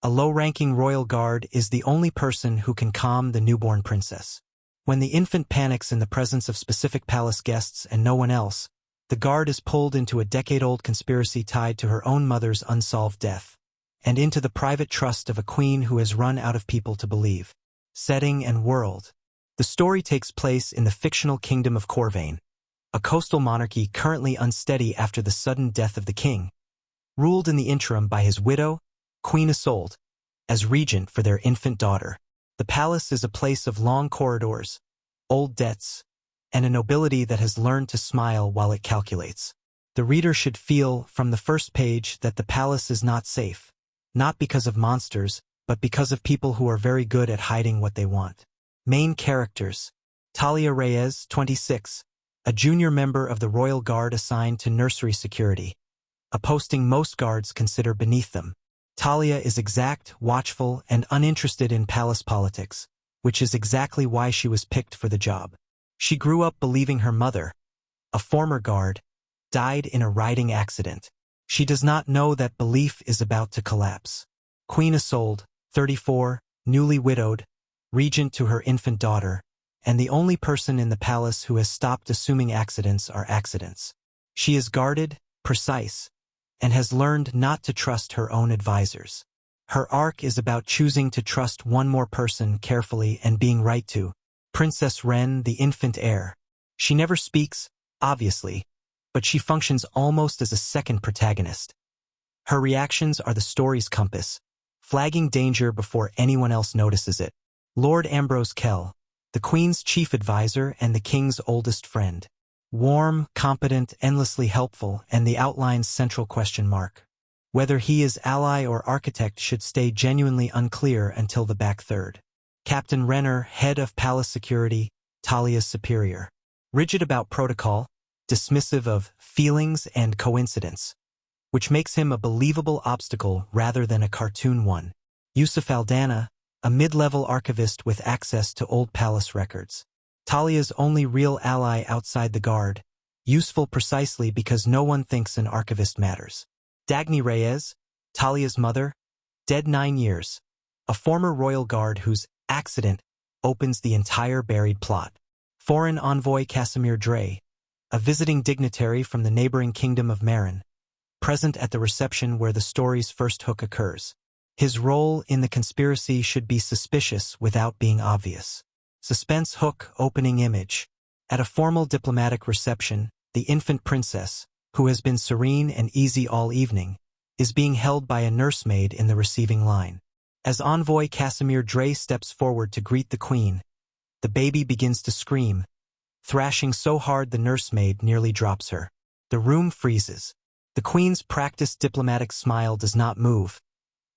A low-ranking royal guard is the only person who can calm the newborn princess. When the infant panics in the presence of specific palace guests and no one else, the guard is pulled into a decade-old conspiracy tied to her own mother's unsolved death, and into the private trust of a queen who has run out of people to believe. Setting and world. The story takes place in the fictional kingdom of Corvain, a coastal monarchy currently unsteady after the sudden death of the king, ruled in the interim by his widow, Queen Isolde, as regent for their infant daughter. The palace is a place of long corridors, old debts, and a nobility that has learned to smile while it calculates. The reader should feel from the first page that the palace is not safe, not because of monsters, but because of people who are very good at hiding what they want. Main characters. Talia Reyes, 26, a junior member of the Royal Guard assigned to nursery security, a posting most guards consider beneath them. Talia is exact, watchful, and uninterested in palace politics, which is exactly why she was picked for the job. She grew up believing her mother, a former guard, died in a riding accident. She does not know that belief is about to collapse. Queen Isolde, 34, newly widowed, regent to her infant daughter, and the only person in the palace who has stopped assuming accidents are accidents. She is guarded, precise, and has learned not to trust her own advisors. Her arc is about choosing to trust one more person carefully and being right to. Princess Ren, the infant heir. She never speaks, obviously, but she functions almost as a second protagonist. Her reactions are the story's compass, flagging danger before anyone else notices it. Lord Ambrose Kell, the Queen's chief advisor and the King's oldest friend. Warm, competent, endlessly helpful, and the outline's central question mark. Whether he is ally or architect should stay genuinely unclear until the back third. Captain Renner, head of palace security, Talia's superior. Rigid about protocol, dismissive of feelings and coincidence, which makes him a believable obstacle rather than a cartoon one. Yusuf Aldana, a mid-level archivist with access to old palace records. Talia's only real ally outside the guard, useful precisely because no one thinks an archivist matters. Dagny Reyes, Talia's mother, dead 9 years, a former royal guard whose accident opens the entire buried plot. Foreign envoy Casimir Dre, a visiting dignitary from the neighboring kingdom of Marin, present at the reception where the story's first hook occurs. His role in the conspiracy should be suspicious without being obvious. Suspense hook opening image. At a formal diplomatic reception, the infant princess, who has been serene and easy all evening, is being held by a nursemaid in the receiving line. As envoy Casimir Dre steps forward to greet the queen, the baby begins to scream, thrashing so hard the nursemaid nearly drops her. The room freezes. The queen's practiced diplomatic smile does not move,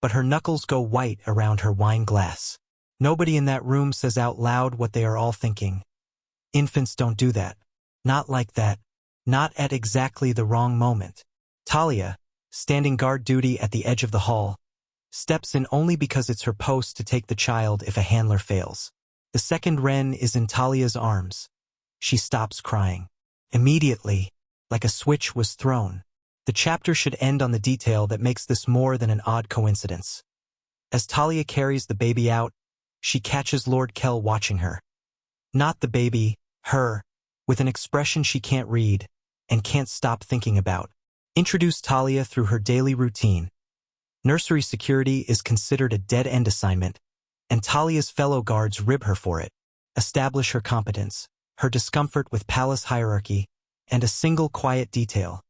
but her knuckles go white around her wine glass. Nobody in that room says out loud what they are all thinking. Infants don't do that. Not like that. Not at exactly the wrong moment. Talia, standing guard duty at the edge of the hall, steps in only because it's her post to take the child if a handler fails. The second Ren is in Talia's arms. She stops crying. Immediately, like a switch was thrown. The chapter should end on the detail that makes this more than an odd coincidence. As Talia carries the baby out, she catches Lord Kell watching her. Not the baby, her, with an expression she can't read and can't stop thinking about. Introduce Talia through her daily routine. Nursery security is considered a dead-end assignment, and Talia's fellow guards rib her for it. Establish her competence, her discomfort with palace hierarchy, and a single quiet detail.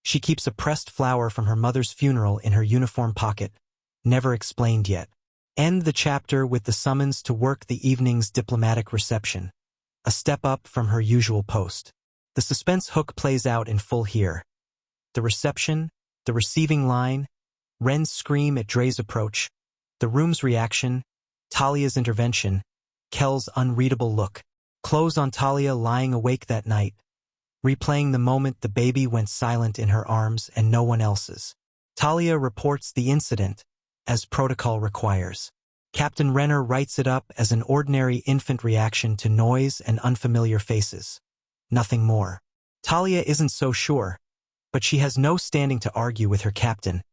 She keeps a pressed flower from her mother's funeral in her uniform pocket, never explained yet. End the chapter with the summons to work the evening's diplomatic reception, a step up from her usual post. The suspense hook plays out in full here. The reception, the receiving line, Ren's scream at Dre's approach, the room's reaction, Talia's intervention, Kell's unreadable look. Close on Talia lying awake that night, replaying the moment the baby went silent in her arms and no one else's. Talia reports the incident, as protocol requires. Captain Renner writes it up as an ordinary infant reaction to noise and unfamiliar faces. Nothing more. Talia isn't so sure, but she has no standing to argue with her captain,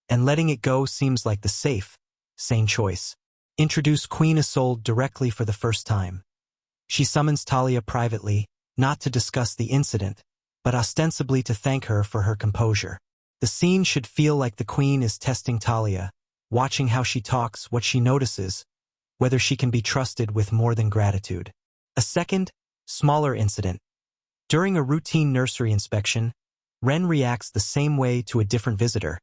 and letting it go seems like the safe, Sane choice. Introduce Queen Isolde directly for the first time. She summons Talia privately, not to discuss the incident, but ostensibly to thank her for her composure. The scene should feel like the Queen is testing Talia, watching how she talks, what she notices, whether she can be trusted with more than gratitude. A second, smaller incident. During a routine nursery inspection, Wren reacts the same way to a different visitor,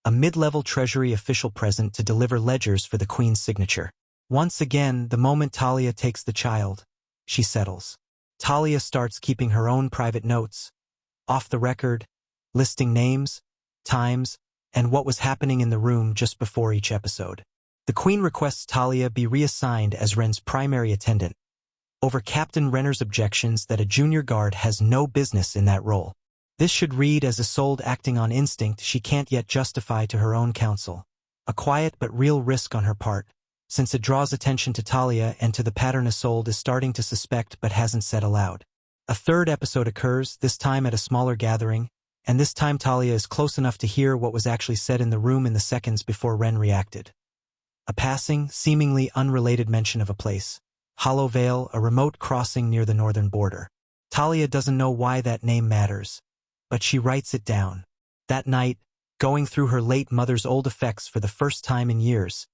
a mid-level Treasury official present to deliver ledgers for the Queen's signature. Once again, the moment Talia takes the child, she settles. Talia starts keeping her own private notes, off the record, listing names, times, and what was happening in the room just before each episode. The Queen requests Talia be reassigned as Wren's primary attendant, over Captain Renner's objections that a junior guard has no business in that role. This should read as Isolde acting on instinct she can't yet justify to her own counsel. A quiet but real risk on her part, since it draws attention to Talia and to the pattern Isolde is starting to suspect but hasn't said aloud. A third episode occurs, this time at a smaller gathering, and this time Talia is close enough to hear what was actually said in the room in the seconds before Wren reacted. A passing, seemingly unrelated mention of a place. Hollow Vale, a remote crossing near the northern border. Talia doesn't know why that name matters, but she writes it down. That night, going through her late mother's old effects for the first time in years,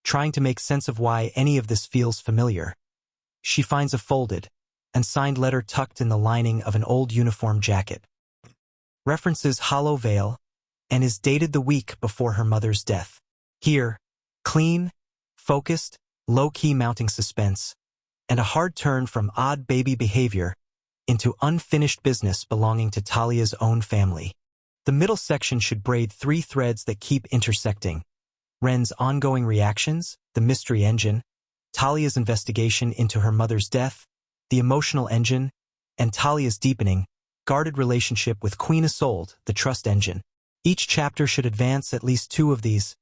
trying to make sense of why any of this feels familiar, she finds a folded and signed letter tucked in the lining of an old uniform jacket. References Hollow Vale and is dated the week before her mother's death. Here, clean, focused, low-key mounting suspense, and a hard turn from odd baby behavior into unfinished business belonging to Talia's own family. The middle section should braid three threads that keep intersecting. Wren's ongoing reactions, the mystery engine, Talia's investigation into her mother's death, the emotional engine, and Talia's deepening, guarded relationship with Queen Isolde, the trust engine. Each chapter should advance at least two of these.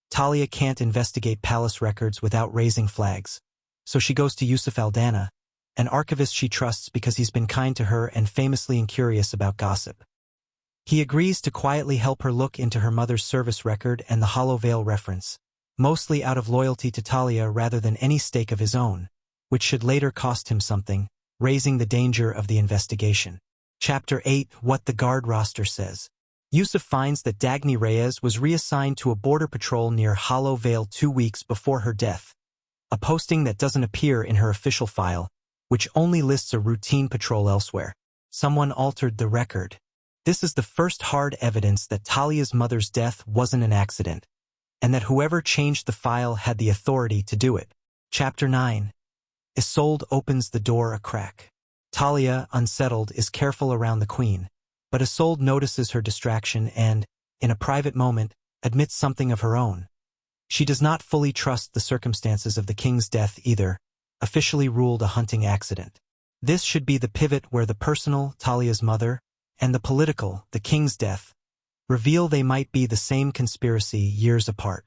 Talia can't investigate palace records without raising flags, so she goes to Yusuf Aldana, an archivist she trusts because he's been kind to her and famously incurious about gossip. He agrees to quietly help her look into her mother's service record and the Hollow Vale reference, mostly out of loyalty to Talia rather than any stake of his own, which should later cost him something, raising the danger of the investigation. Chapter 8, What the Guard Roster Says. Yusuf finds that Dagny Reyes was reassigned to a border patrol near Hollow Vale 2 weeks before her death, a posting that doesn't appear in her official file, which only lists a routine patrol elsewhere. Someone altered the record. This is the first hard evidence that Talia's mother's death wasn't an accident, and that whoever changed the file had the authority to do it. Chapter 9. Isolde opens the door a crack. Talia, unsettled, is careful around the Queen, but Isolde notices her distraction and, in a private moment, admits something of her own. She does not fully trust the circumstances of the king's death either, officially ruled a hunting accident. This should be the pivot where the personal, Talia's mother, and the political, the king's death, reveal they might be the same conspiracy years apart.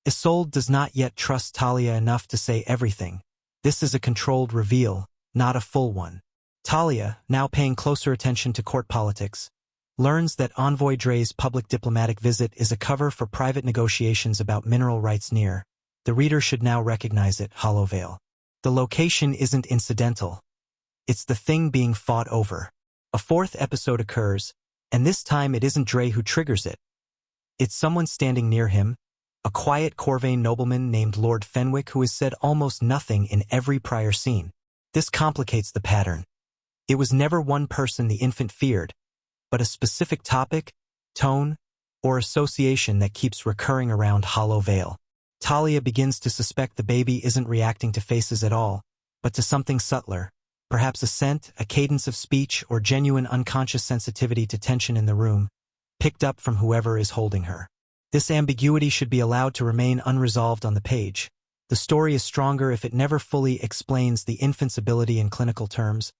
Isolde does not yet trust Talia enough to say everything. This is a controlled reveal, not a full one. Talia, now paying closer attention to court politics, learns that Envoy Dre's public diplomatic visit is a cover for private negotiations about mineral rights near. The reader should now recognize it, Hollow Vale. The location isn't incidental. It's the thing being fought over. A fourth episode occurs, and this time it isn't Dre who triggers it. It's someone standing near him, a quiet Corvain nobleman named Lord Fenwick who has said almost nothing in every prior scene. This complicates the pattern. It was never one person the infant feared, but a specific topic, tone, or association that keeps recurring around Hollow Vale. Talia begins to suspect the baby isn't reacting to faces at all, but to something subtler, perhaps a scent, a cadence of speech, or genuine unconscious sensitivity to tension in the room, picked up from whoever is holding her. This ambiguity should be allowed to remain unresolved on the page. The story is stronger if it never fully explains the infant's ability in clinical terms,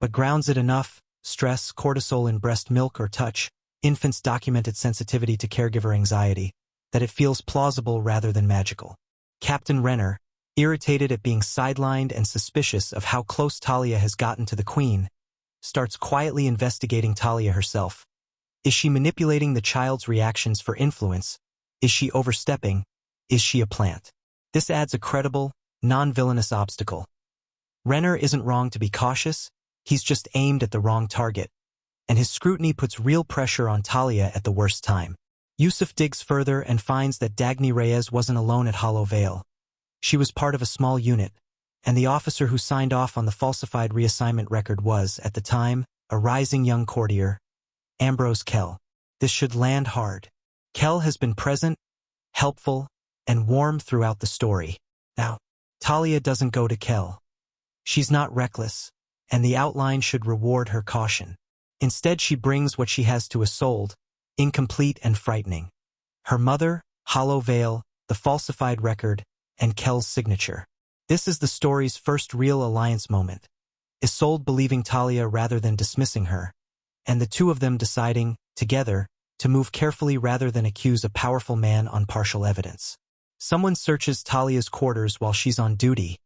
but grounds it enough: stress, cortisol in breast milk or touch, infants' documented sensitivity to caregiver anxiety, that it feels plausible rather than magical. Captain Renner, irritated at being sidelined and suspicious of how close Talia has gotten to the Queen, starts quietly investigating Talia herself. Is she manipulating the child's reactions for influence? Is she overstepping? Is she a plant? This adds a credible, non-villainous obstacle. Renner isn't wrong to be cautious, he's just aimed at the wrong target, and his scrutiny puts real pressure on Talia at the worst time. Yusuf digs further and finds that Dagny Reyes wasn't alone at Hollow Vale. She was part of a small unit, and the officer who signed off on the falsified reassignment record was, at the time, a rising young courtier, Ambrose Kell. This should land hard. Kell has been present, helpful, and warm throughout the story. Now, Talia doesn't go to Kell. She's not reckless, and the outline should reward her caution. Instead, she brings what she has to Isolde, incomplete and frightening. Her mother, Hollow Vale, the falsified record, and Kell's signature. This is the story's first real alliance moment. Isolde believing Talia rather than dismissing her, and the two of them deciding, together, to move carefully rather than accuse a powerful man on partial evidence. Someone searches Talia's quarters while she's on duty.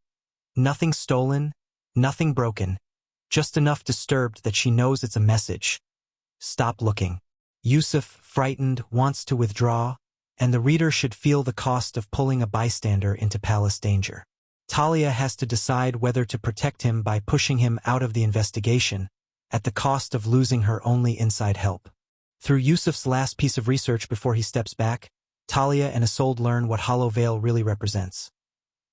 Nothing stolen, nothing broken, just enough disturbed that she knows it's a message. Stop looking. Yusuf, frightened, wants to withdraw, and the reader should feel the cost of pulling a bystander into palace danger. Talia has to decide whether to protect him by pushing him out of the investigation, at the cost of losing her only inside help. Through Yusuf's last piece of research before he steps back, Talia and Isolde learn what Hollow Vale really represents.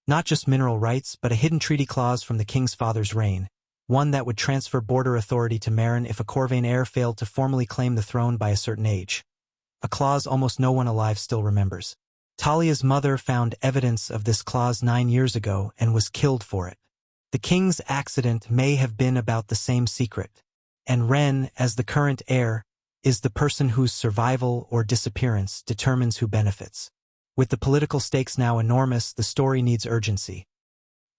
Not just mineral rights, but a hidden treaty clause from the king's father's reign, one that would transfer border authority to Marin if a Corvain heir failed to formally claim the throne by a certain age. A clause almost no one alive still remembers. Talia's mother found evidence of this clause 9 years ago and was killed for it. The king's accident may have been about the same secret, and Ren, as the current heir, is the person whose survival or disappearance determines who benefits. With the political stakes now enormous, the story needs urgency.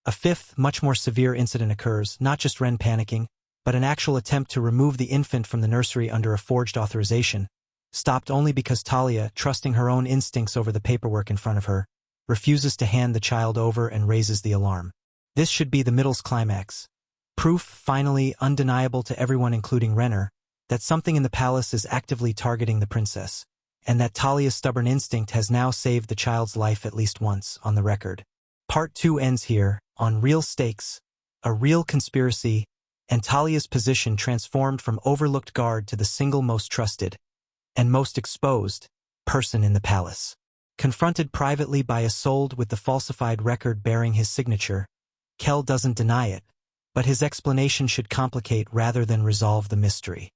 A fifth, much more severe incident occurs, not just Ren panicking, but an actual attempt to remove the infant from the nursery under a forged authorization, stopped only because Talia, trusting her own instincts over the paperwork in front of her, refuses to hand the child over and raises the alarm. This should be the middle's climax. Proof, finally undeniable to everyone including Renner, that something in the palace is actively targeting the princess, and that Talia's stubborn instinct has now saved the child's life at least once, on the record. Part 2 ends here, on real stakes, a real conspiracy, and Talia's position transformed from overlooked guard to the single most trusted, and most exposed, person in the palace. Confronted privately by Isolde with the falsified record bearing his signature, Kell doesn't deny it, but his explanation should complicate rather than resolve the mystery.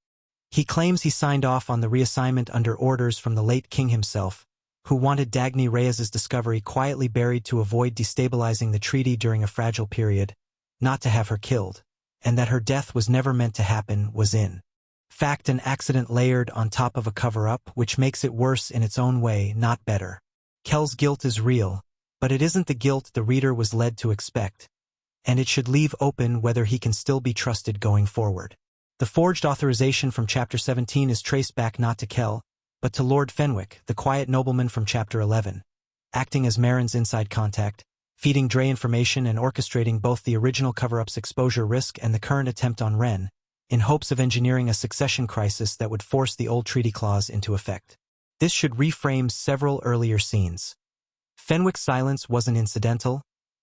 He claims he signed off on the reassignment under orders from the late king himself, who wanted Dagny Reyes's discovery quietly buried to avoid destabilizing the treaty during a fragile period, not to have her killed, and that her death was never meant to happen was in fact an accident layered on top of a cover-up, which makes it worse in its own way, not better. Kell's guilt is real, but it isn't the guilt the reader was led to expect, and it should leave open whether he can still be trusted going forward. The forged authorization from Chapter 17 is traced back not to Kell, but to Lord Fenwick, the quiet nobleman from Chapter 11, acting as Marin's inside contact, feeding Dre information and orchestrating both the original cover-up's exposure risk and the current attempt on Ren, in hopes of engineering a succession crisis that would force the old treaty clause into effect. This should reframe several earlier scenes. Fenwick's silence wasn't incidental,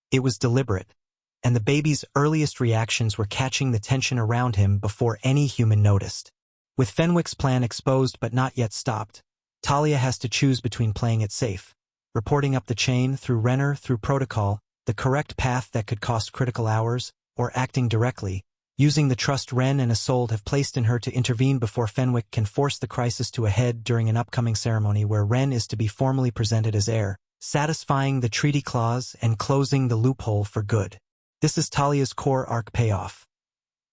it was deliberate, and the baby's earliest reactions were catching the tension around him before any human noticed. With Fenwick's plan exposed but not yet stopped, Talia has to choose between playing it safe, reporting up the chain through Renner through protocol, the correct path that could cost critical hours, or acting directly, using the trust Ren and Isolde have placed in her to intervene before Fenwick can force the crisis to a head during an upcoming ceremony where Ren is to be formally presented as heir, satisfying the treaty clause and closing the loophole for good. This is Talia's core arc payoff.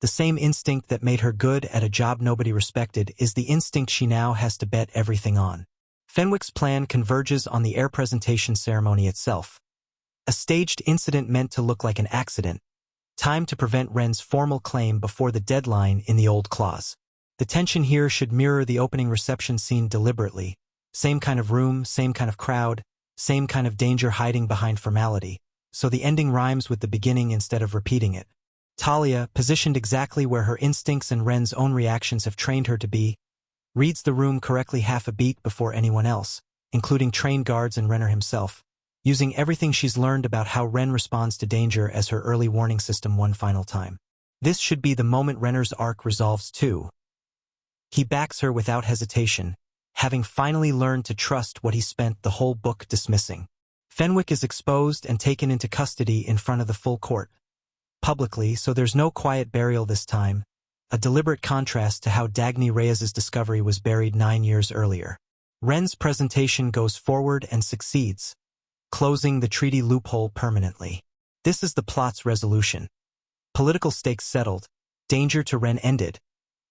The same instinct that made her good at a job nobody respected is the instinct she now has to bet everything on. Fenwick's plan converges on the heir presentation ceremony itself. A staged incident meant to look like an accident, time to prevent Ren's formal claim before the deadline in the old clause. The tension here should mirror the opening reception scene deliberately. Same kind of room, same kind of crowd, same kind of danger hiding behind formality, so the ending rhymes with the beginning instead of repeating it. Talia, positioned exactly where her instincts and Ren's own reactions have trained her to be, reads the room correctly half a beat before anyone else, including trained guards and Renner himself, using everything she's learned about how Ren responds to danger as her early warning system one final time. This should be the moment Renner's arc resolves too. He backs her without hesitation, having finally learned to trust what he spent the whole book dismissing. Fenwick is exposed and taken into custody in front of the full court. Publicly, so there's no quiet burial this time, a deliberate contrast to how Dagny Reyes's discovery was buried 9 years earlier. Ren's presentation goes forward and succeeds, closing the treaty loophole permanently. This is the plot's resolution. Political stakes settled, danger to Ren ended,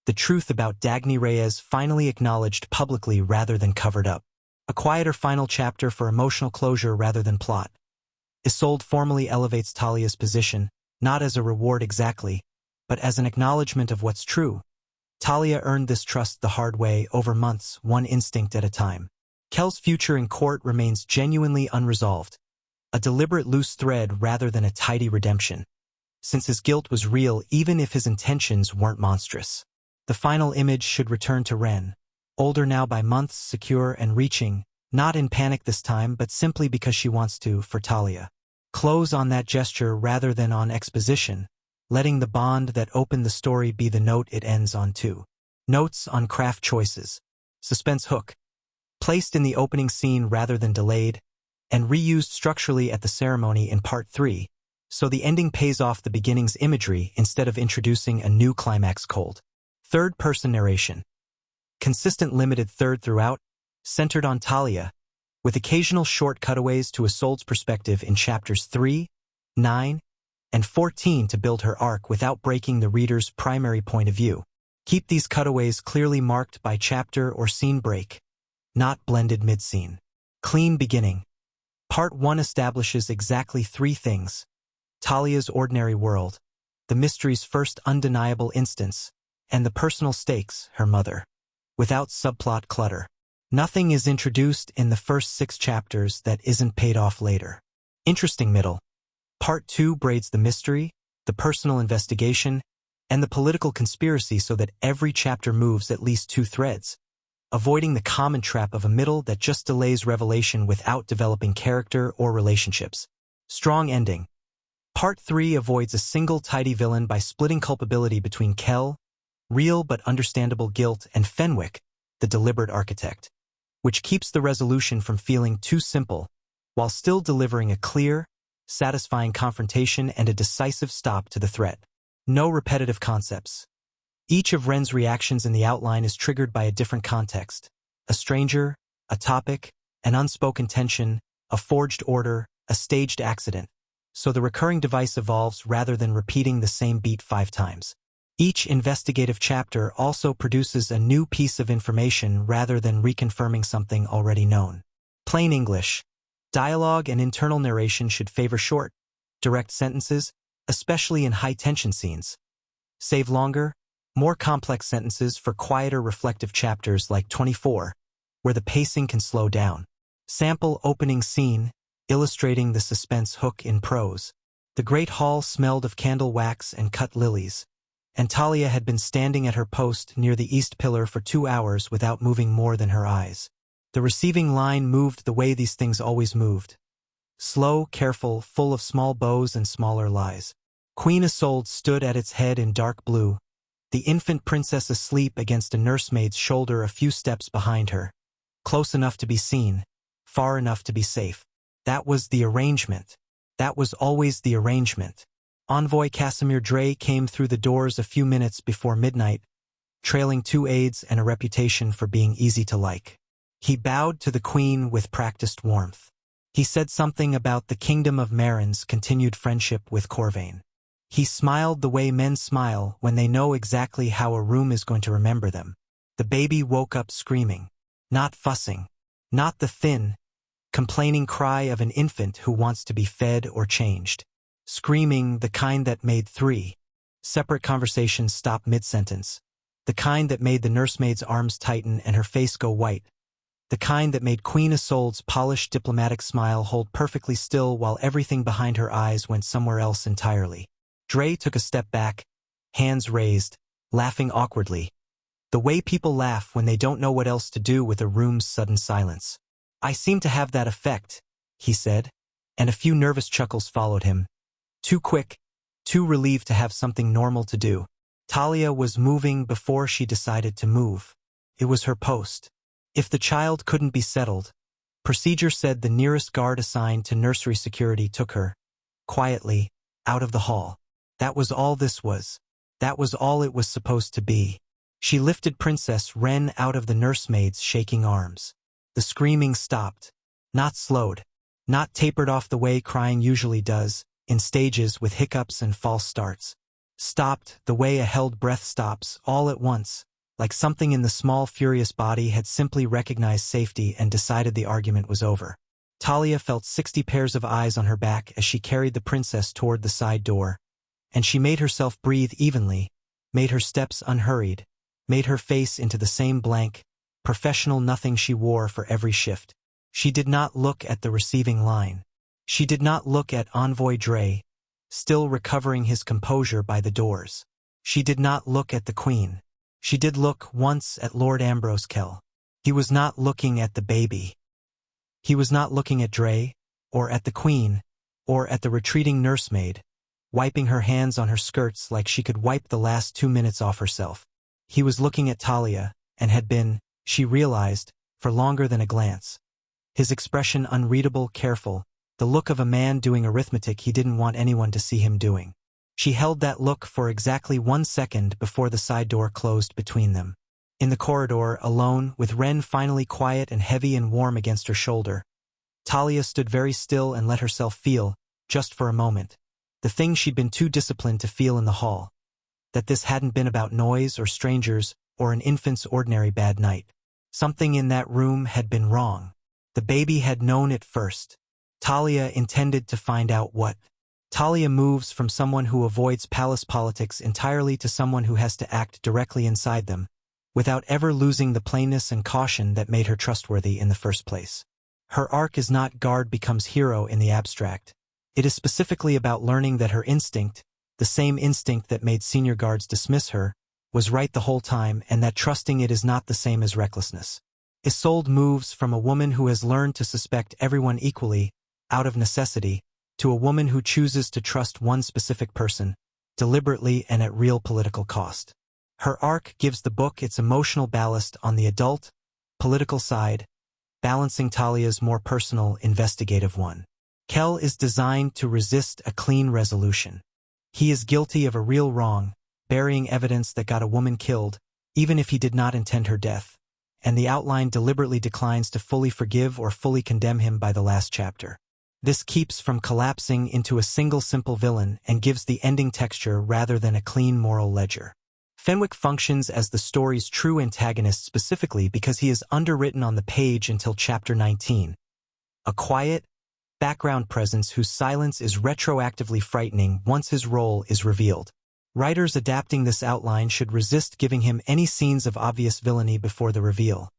the truth about Dagny Reyes finally acknowledged publicly rather than covered up. A quieter final chapter for emotional closure rather than plot. Isolde formally elevates Talia's position, not as a reward exactly, but as an acknowledgement of what's true. Talia earned this trust the hard way over months, one instinct at a time. Kel's future in court remains genuinely unresolved, a deliberate loose thread rather than a tidy redemption, since his guilt was real even if his intentions weren't monstrous. The final image should return to Ren, older now by months, secure and reaching, not in panic this time but simply because she wants to, for Talia. Close on that gesture rather than on exposition, letting the bond that opened the story be the note it ends on too. Notes on craft choices. Suspense hook. Placed in the opening scene rather than delayed, and reused structurally at the ceremony in Part 3, so the ending pays off the beginning's imagery instead of introducing a new climax cold. Third-person narration. Consistent limited third throughout, centered on Talia, with occasional short cutaways to Isolde's perspective in chapters 3, 9, and 14 to build her arc without breaking the reader's primary point of view. Keep these cutaways clearly marked by chapter or scene break, not blended mid-scene. Clean beginning. Part 1 establishes exactly 3 things: Talia's ordinary world, the mystery's first undeniable instance, and the personal stakes, her mother. Without subplot clutter. Nothing is introduced in the first 6 chapters that isn't paid off later. Interesting middle. Part 2 braids the mystery, the personal investigation, and the political conspiracy so that every chapter moves at least 2 threads, avoiding the common trap of a middle that just delays revelation without developing character or relationships. Strong ending. Part 3 avoids a single tidy villain by splitting culpability between Kel, real but understandable guilt, and Fenwick, the deliberate architect, which keeps the resolution from feeling too simple, while still delivering a clear, satisfying confrontation and a decisive stop to the threat. No repetitive concepts. Each of Ren's reactions in the outline is triggered by a different context: a stranger, a topic, an unspoken tension, a forged order, a staged accident. So the recurring device evolves rather than repeating the same beat 5 times. Each investigative chapter also produces a new piece of information rather than reconfirming something already known. Plain English. Dialogue and internal narration should favor short, direct sentences, especially in high-tension scenes. Save longer, more complex sentences for quieter reflective chapters like 24, where the pacing can slow down. Sample opening scene, illustrating the suspense hook in prose. The great hall smelled of candle wax and cut lilies, and Talia had been standing at her post near the east pillar for 2 hours without moving more than her eyes. The receiving line moved the way these things always moved. Slow, careful, full of small bows and smaller lies. Queen Isolde stood at its head in dark blue, the infant princess asleep against a nursemaid's shoulder a few steps behind her. Close enough to be seen, far enough to be safe. That was the arrangement. That was always the arrangement. Envoy Casimir Dre came through the doors a few minutes before midnight, trailing 2 aides and a reputation for being easy to like. He bowed to the queen with practiced warmth. He said something about the kingdom of Marin's continued friendship with Corvain. He smiled the way men smile when they know exactly how a room is going to remember them. The baby woke up screaming, not fussing, not the thin, complaining cry of an infant who wants to be fed or changed. Screaming, the kind that made 3 separate conversations stop mid-sentence, the kind that made the nursemaid's arms tighten and her face go white, the kind that made Queen Isolde's polished diplomatic smile hold perfectly still while everything behind her eyes went somewhere else entirely. Dre took a step back, hands raised, laughing awkwardly, the way people laugh when they don't know what else to do with a room's sudden silence. "I seem to have that effect," he said. and a few nervous chuckles followed him. Too quick, too relieved to have something normal to do. Talia was moving before she decided to move. It was her post. If the child couldn't be settled, procedure said the nearest guard assigned to nursery security took her, quietly, out of the hall. That was all this was. That was all it was supposed to be. She lifted Princess Wren out of the nursemaid's shaking arms. The screaming stopped. Not slowed. Not tapered off the way crying usually does, in stages with hiccups and false starts. Stopped the way a held breath stops, all at once, like something in the small furious body had simply recognized safety and decided the argument was over. Talia felt 60 pairs of eyes on her back as she carried the princess toward the side door, and she made herself breathe evenly, made her steps unhurried, made her face into the same blank, professional nothing she wore for every shift. She did not look at the receiving line. She did not look at Envoy Dre, still recovering his composure by the doors. She did not look at the Queen. She did look once at Lord Ambrose Kell. He was not looking at the baby. He was not looking at Dre, or at the Queen, or at the retreating nursemaid, wiping her hands on her skirts like she could wipe the last 2 minutes off herself. He was looking at Talia, and had been, she realized, for longer than a glance. His expression unreadable, careful, the look of a man doing arithmetic he didn't want anyone to see him doing. She held that look for exactly 1 second before the side door closed between them. In the corridor, alone, with Wren finally quiet and heavy and warm against her shoulder, Talia stood very still and let herself feel, just for a moment, the thing she'd been too disciplined to feel in the hall. That this hadn't been about noise or strangers or an infant's ordinary bad night. Something in that room had been wrong. The baby had known it first. Talia intended to find out what. Talia moves from someone who avoids palace politics entirely to someone who has to act directly inside them, without ever losing the plainness and caution that made her trustworthy in the first place. Her arc is not guard becomes hero in the abstract. It is specifically about learning that her instinct, the same instinct that made senior guards dismiss her, was right the whole time, and that trusting it is not the same as recklessness. Isolde moves from a woman who has learned to suspect everyone equally, out of necessity, to a woman who chooses to trust one specific person, deliberately and at real political cost. Her arc gives the book its emotional ballast on the adult, political side, balancing Talia's more personal, investigative one. Kell is designed to resist a clean resolution. He is guilty of a real wrong, burying evidence that got a woman killed, even if he did not intend her death, and the outline deliberately declines to fully forgive or fully condemn him by the last chapter. This keeps from collapsing into a single simple villain and gives the ending texture rather than a clean moral ledger. Fenwick functions as the story's true antagonist specifically because he is underwritten on the page until chapter 19. A quiet, background presence whose silence is retroactively frightening once his role is revealed. Writers adapting this outline should resist giving him any scenes of obvious villainy before the reveal.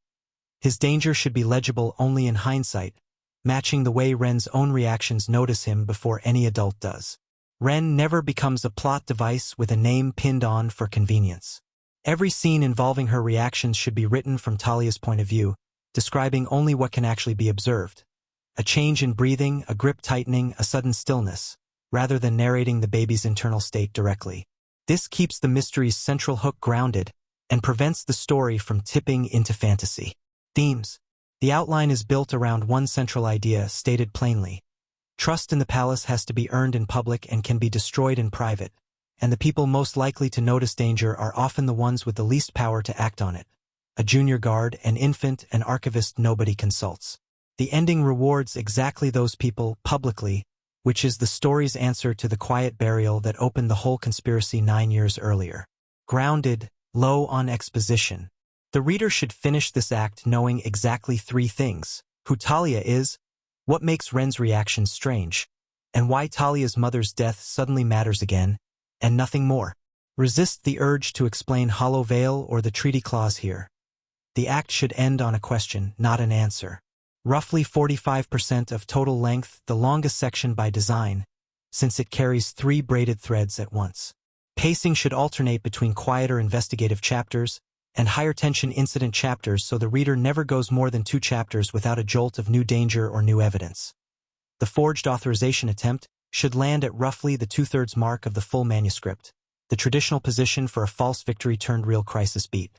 His danger should be legible only in hindsight, matching the way Wren's own reactions notice him before any adult does. Wren never becomes a plot device with a name pinned on for convenience. Every scene involving her reactions should be written from Talia's point of view, describing only what can actually be observed. A change in breathing, a grip tightening, a sudden stillness, rather than narrating the baby's internal state directly. This keeps the mystery's central hook grounded and prevents the story from tipping into fantasy. Themes. The outline is built around one central idea, stated plainly. Trust in the palace has to be earned in public and can be destroyed in private, and the people most likely to notice danger are often the ones with the least power to act on it. A junior guard, an infant, an archivist nobody consults. The ending rewards exactly those people, publicly, which is the story's answer to the quiet burial that opened the whole conspiracy 9 years earlier. Grounded, low on exposition. The reader should finish this act knowing exactly 3 things: who Talia is, what makes Wren's reaction strange, and why Talia's mother's death suddenly matters again, and nothing more. Resist the urge to explain Hollow Veil or the treaty clause here. The act should end on a question, not an answer. Roughly 45% of total length, the longest section by design, since it carries 3 braided threads at once. Pacing should alternate between quieter investigative chapters and higher-tension incident chapters so the reader never goes more than 2 chapters without a jolt of new danger or new evidence. The forged authorization attempt should land at roughly the 2/3 mark of the full manuscript, the traditional position for a false victory turned real crisis beat.